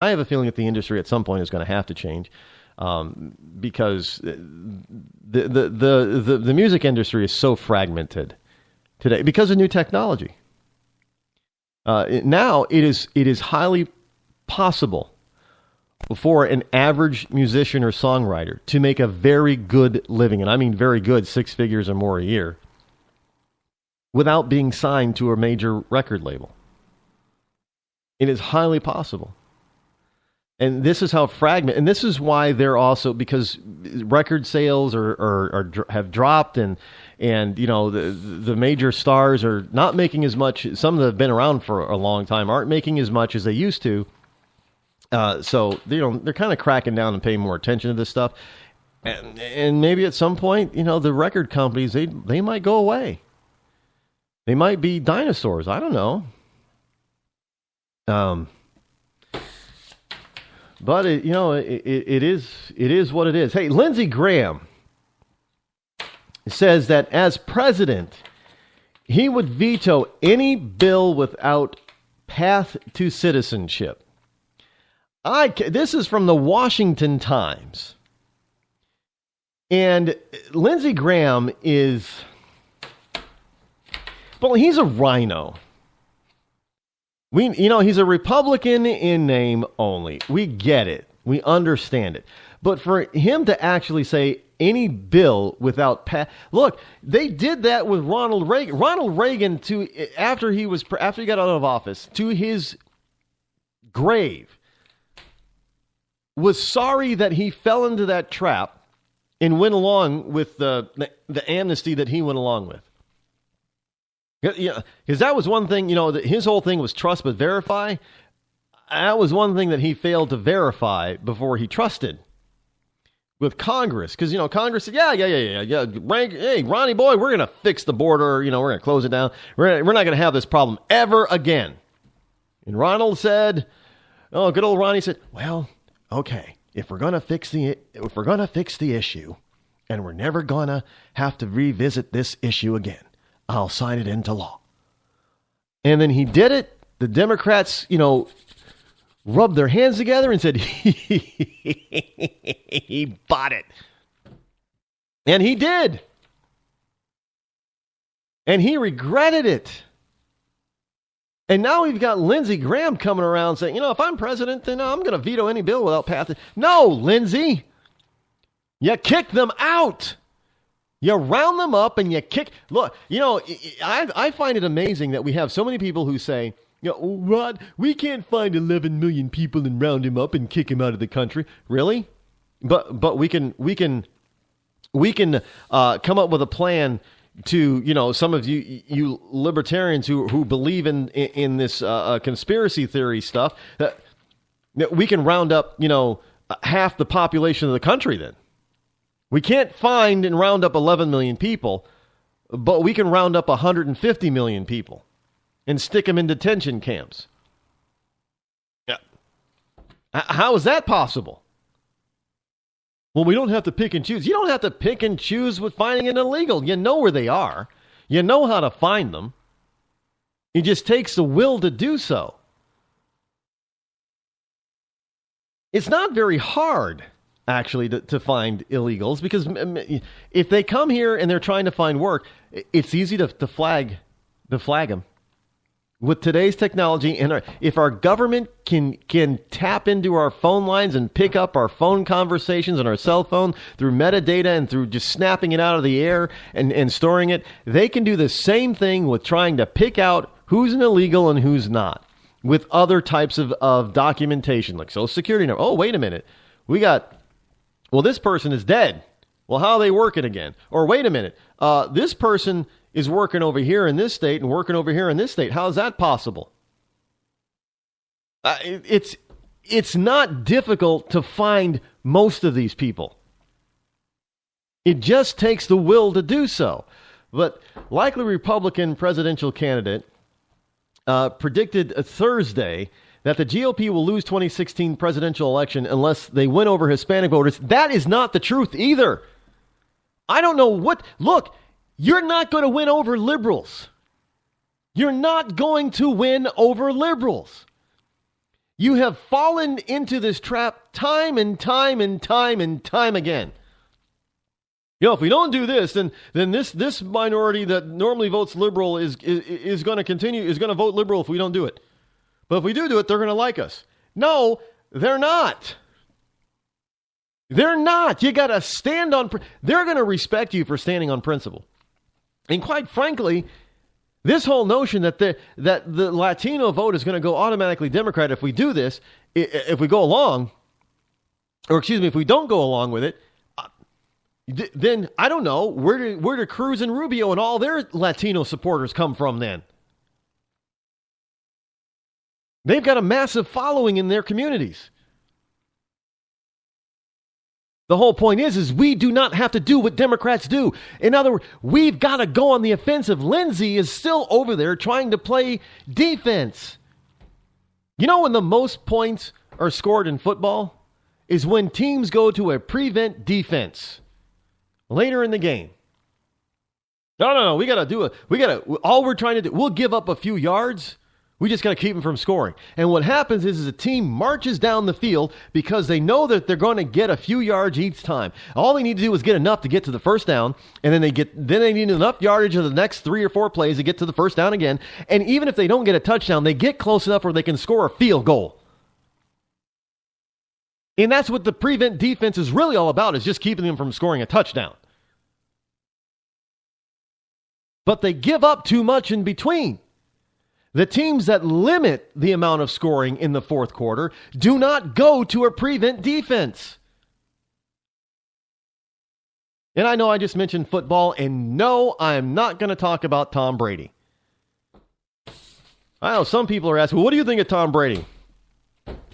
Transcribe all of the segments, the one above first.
I have a feeling that the industry at some point is going to have to change, because the music industry is so fragmented today because of new technology. Now it is highly possible for an average musician or songwriter to make a very good living, and I mean very good, 6 figures or more a year, without being signed to a major record label. It is highly possible. And this is how fragmented, and this is why they're also, because record sales have dropped, and the major stars are not making as much. Some that have been around for a long time aren't making as much as they used to. So they're kind of cracking down and paying more attention to this stuff, and maybe at some point, the record companies they might go away. They might be dinosaurs. I don't know. But it is what it is. Hey, Lindsey Graham says that as president, he would veto any bill without path to citizenship. This is from the Washington Times. And Lindsey Graham he's a rhino. He's a Republican in name only. We get it. We understand it. But for him to actually say any bill without look, they did that with Ronald Reagan. Ronald Reagan, after he got out of office, to his grave, was sorry that he fell into that trap and went along with the amnesty that he went along with. Yeah, because that was one thing, his whole thing was trust but verify. That was one thing that he failed to verify before he trusted with Congress. Because, Congress said, yeah. Hey, Ronnie boy, we're going to fix the border. We're going to close it down. We're not going to have this problem ever again. And Ronald said, good old Ronnie said, well, okay, if we're going to fix the issue and we're never going to have to revisit this issue again, I'll sign it into law. And then he did it. The Democrats, rubbed their hands together and said, he bought it. And he did. And he regretted it. And now we've got Lindsey Graham coming around saying, if I'm president, then I'm going to veto any bill without path. No, Lindsey. You kick them out. You round them up and you kick. Look, I find it amazing that we have so many people who say, Rod, we can't find 11 million people and round him up and kick him out of the country. Really? But we can come up with a plan to, some of you libertarians who believe in this conspiracy theory stuff, that we can round up, half the population of the country then. We can't find and round up 11 million people, but we can round up 150 million people and stick them in detention camps. Yeah. How is that possible? Well, we don't have to pick and choose. You don't have to pick and choose with finding an illegal. You know where they are. You know how to find them. It just takes the will to do so. It's not very hard, actually, to find illegals, because if they come here and they're trying to find work, it's easy to flag them. With today's technology, and if our government can tap into our phone lines and pick up our phone conversations on our cell phone through metadata and through just snapping it out of the air and storing it, they can do the same thing with trying to pick out who's an illegal and who's not, with other types of documentation, like Social Security number. Oh, wait a minute. This person is dead. Well, how are they working again? Or wait a minute. This person is working over here in this state and working over here in this state. How is that possible? It's not difficult to find most of these people. It just takes the will to do so. But likely Republican presidential candidate predicted Thursday that the GOP will lose 2016 presidential election unless they win over Hispanic voters. That is not the truth either. I don't know what... Look, you're not going to win over liberals. You're not going to win over liberals. You have fallen into this trap time and time and time and time again. If we don't do this, then this minority that normally votes liberal is going to vote liberal if we don't do it. But if we do it, they're going to like us. No, they're not. They're not. You got to stand on. They're going to respect you for standing on principle. And quite frankly, this whole notion that the Latino vote is going to go automatically Democrat if we do this, if we go along, if we don't go along with it, then I don't know, where do Cruz and Rubio and all their Latino supporters come from then? They've got a massive following in their communities. The whole point is we do not have to do what Democrats do. In other words, we've got to go on the offensive. Lindsey is still over there trying to play defense. You know when the most points are scored in football? Is when teams go to a prevent defense later in the game. No. All we're trying to do, we'll give up a few yards. We just got to keep them from scoring. And what happens is a team marches down the field because they know that they're going to get a few yards each time. All they need to do is get enough to get to the first down, and then they need enough yardage of the next 3 or 4 plays to get to the first down again. And even if they don't get a touchdown, they get close enough where they can score a field goal. And that's what the prevent defense is really all about, is just keeping them from scoring a touchdown. But they give up too much in between. The teams that limit the amount of scoring in the fourth quarter do not go to a prevent defense. And I know I just mentioned football, and no, I am not going to talk about Tom Brady. I know some people are asking, well, what do you think of Tom Brady?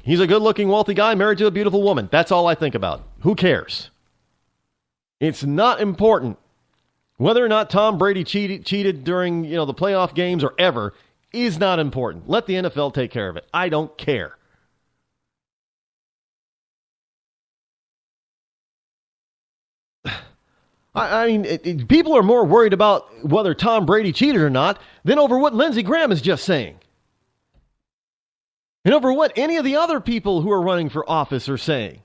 He's a good-looking, wealthy guy married to a beautiful woman. That's all I think about. Who cares? It's not important. Whether or not Tom Brady cheated during, the playoff games or ever is not important. Let the NFL take care of it. I don't care. I mean, people are more worried about whether Tom Brady cheated or not than over what Lindsey Graham is just saying. And over what any of the other people who are running for office are saying.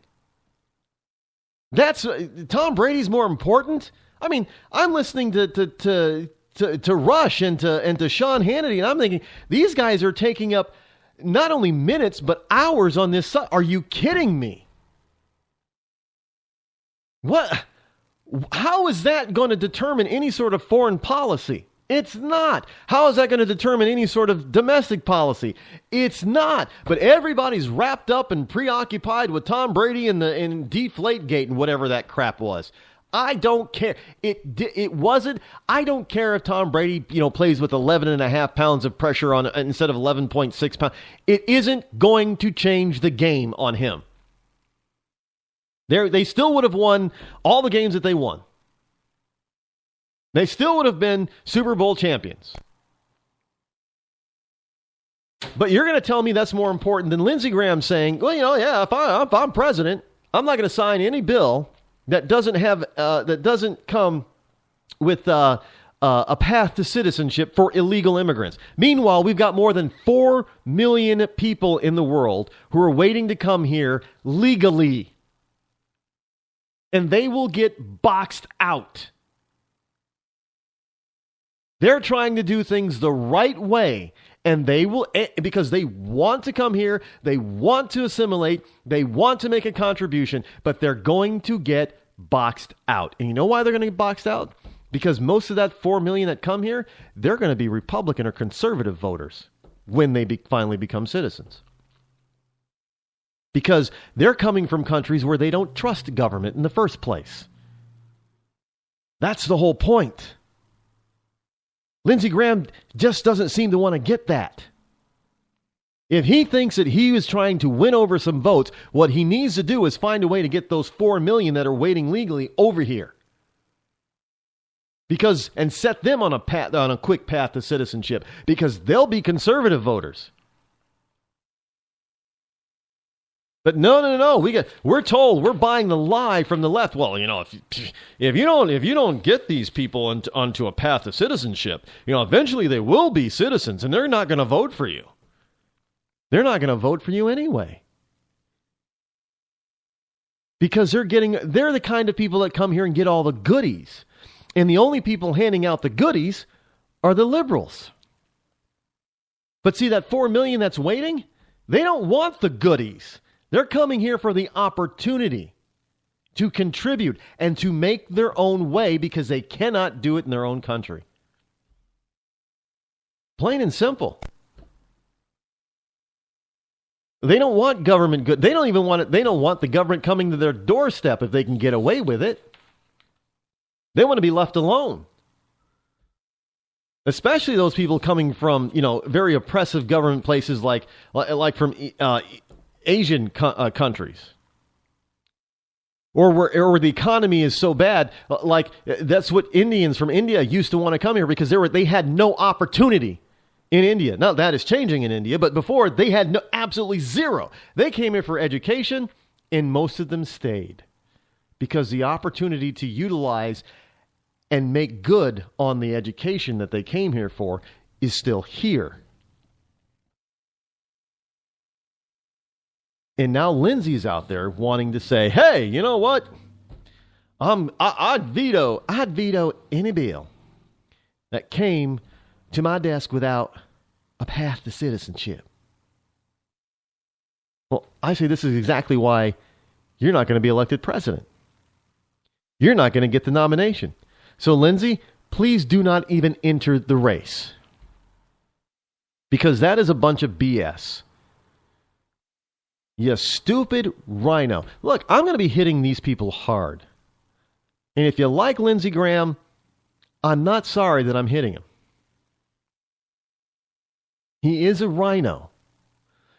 Tom Brady's more important. I mean, I'm listening to Rush and to Sean Hannity, and I'm thinking, these guys are taking up not only minutes, but hours on this. Are you kidding me? What? How is that going to determine any sort of foreign policy? It's not. How is that going to determine any sort of domestic policy? It's not. But everybody's wrapped up and preoccupied with Tom Brady and Deflategate and whatever that crap was. I don't care. It wasn't. I don't care if Tom Brady, plays with 11.5 pounds of pressure on instead of 11.6 pounds. It isn't going to change the game on him. They still would have won all the games that they won. They still would have been Super Bowl champions. But you're going to tell me that's more important than Lindsey Graham saying, well, if I'm president, I'm not going to sign any bill that doesn't come with a path to citizenship for illegal immigrants. Meanwhile, we've got more than 4 million people in the world who are waiting to come here legally. And they will get boxed out. They're trying to do things the right way, and they will, because they want to come here, they want to assimilate, they want to make a contribution, but they're going to get boxed out. And you know why they're going to get boxed out? Because most of that 4 million that come here, they're going to be Republican or conservative voters when they finally become citizens. Because they're coming from countries where they don't trust government in the first place. That's the whole point. Lindsey Graham just doesn't seem to want to get that. If he thinks that he is trying to win over some votes, what he needs to do is find a way to get those 4 million that are waiting legally over here. And set them on a quick path to citizenship, because they'll be conservative voters. But no. We're told we're buying the lie from the left. Well, if you don't get these people onto a path to citizenship, eventually they will be citizens and they're not going to vote for you. They're not going to vote for you anyway. Because they're the kind of people that come here and get all the goodies. And the only people handing out the goodies are the liberals. But see, that 4 million that's waiting, they don't want the goodies. They're coming here for the opportunity to contribute and to make their own way because they cannot do it in their own country. Plain and simple. They don't want government good. They don't even want it. They don't want the government coming to their doorstep if they can get away with it. They want to be left alone. Especially those people coming from, very oppressive government places like from Asian countries. Or where the economy is so bad, like that's what Indians from India used to want to come here because they had no opportunity in India. Now that is changing in India, but before they had absolutely zero. They came here for education, and most of them stayed because the opportunity to utilize and make good on the education that they came here for is still here. And now Lindsay's out there wanting to say, hey, you know what? I'd veto any bill that came to my desk without a path to citizenship. Well, I say this is exactly why you're not going to be elected president. You're not going to get the nomination. So, Lindsay, please do not even enter the race. Because that is a bunch of BS. You stupid rhino. Look, I'm going to be hitting these people hard. And if you like Lindsey Graham, I'm not sorry that I'm hitting him. He is a rhino.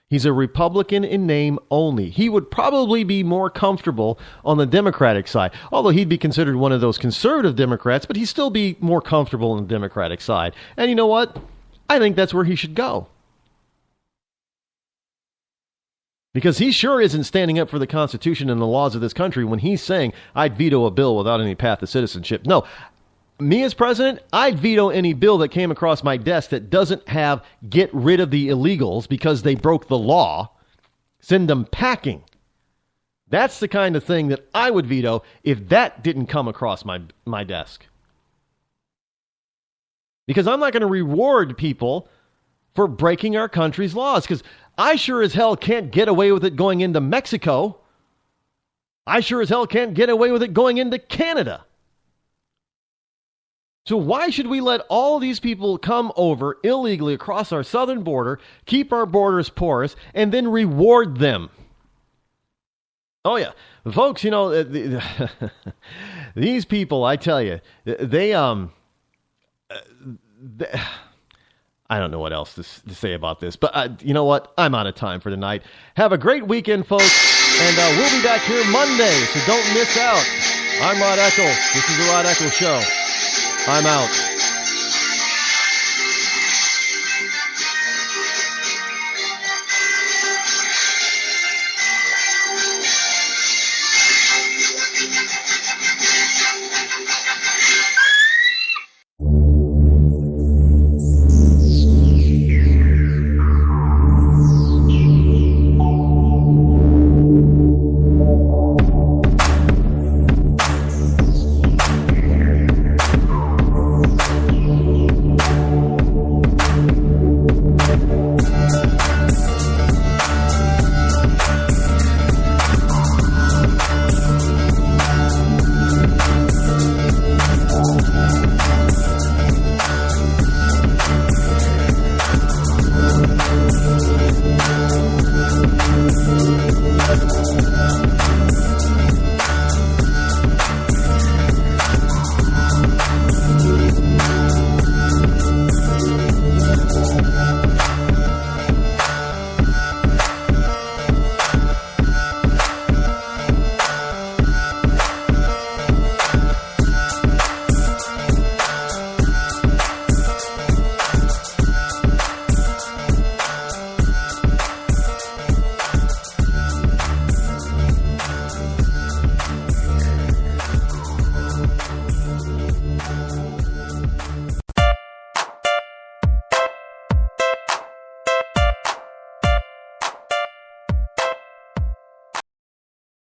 He's a Republican in name only. He would probably be more comfortable on the Democratic side, although he'd be considered one of those conservative Democrats, but he'd still be more comfortable on the Democratic side. And you know what? I think that's where he should go. Because he sure isn't standing up for the Constitution and the laws of this country when he's saying, I'd veto a bill without any path to citizenship. No, me as president, I'd veto any bill that came across my desk that doesn't have get rid of the illegals because they broke the law, send them packing. That's the kind of thing that I would veto if that didn't come across my desk. Because I'm not going to reward people for breaking our country's laws, because I sure as hell can't get away with it going into Mexico. I sure as hell can't get away with it going into Canada. So why should we let all these people come over illegally across our southern border, keep our borders porous, and then reward them? Oh, yeah. Folks, these people, I tell you, they I don't know what else to say about this, but you know what? I'm out of time for tonight. Have a great weekend, folks, and we'll be back here Monday, so don't miss out. I'm Rod Eccles. This is the Rod Eccles Show. I'm out.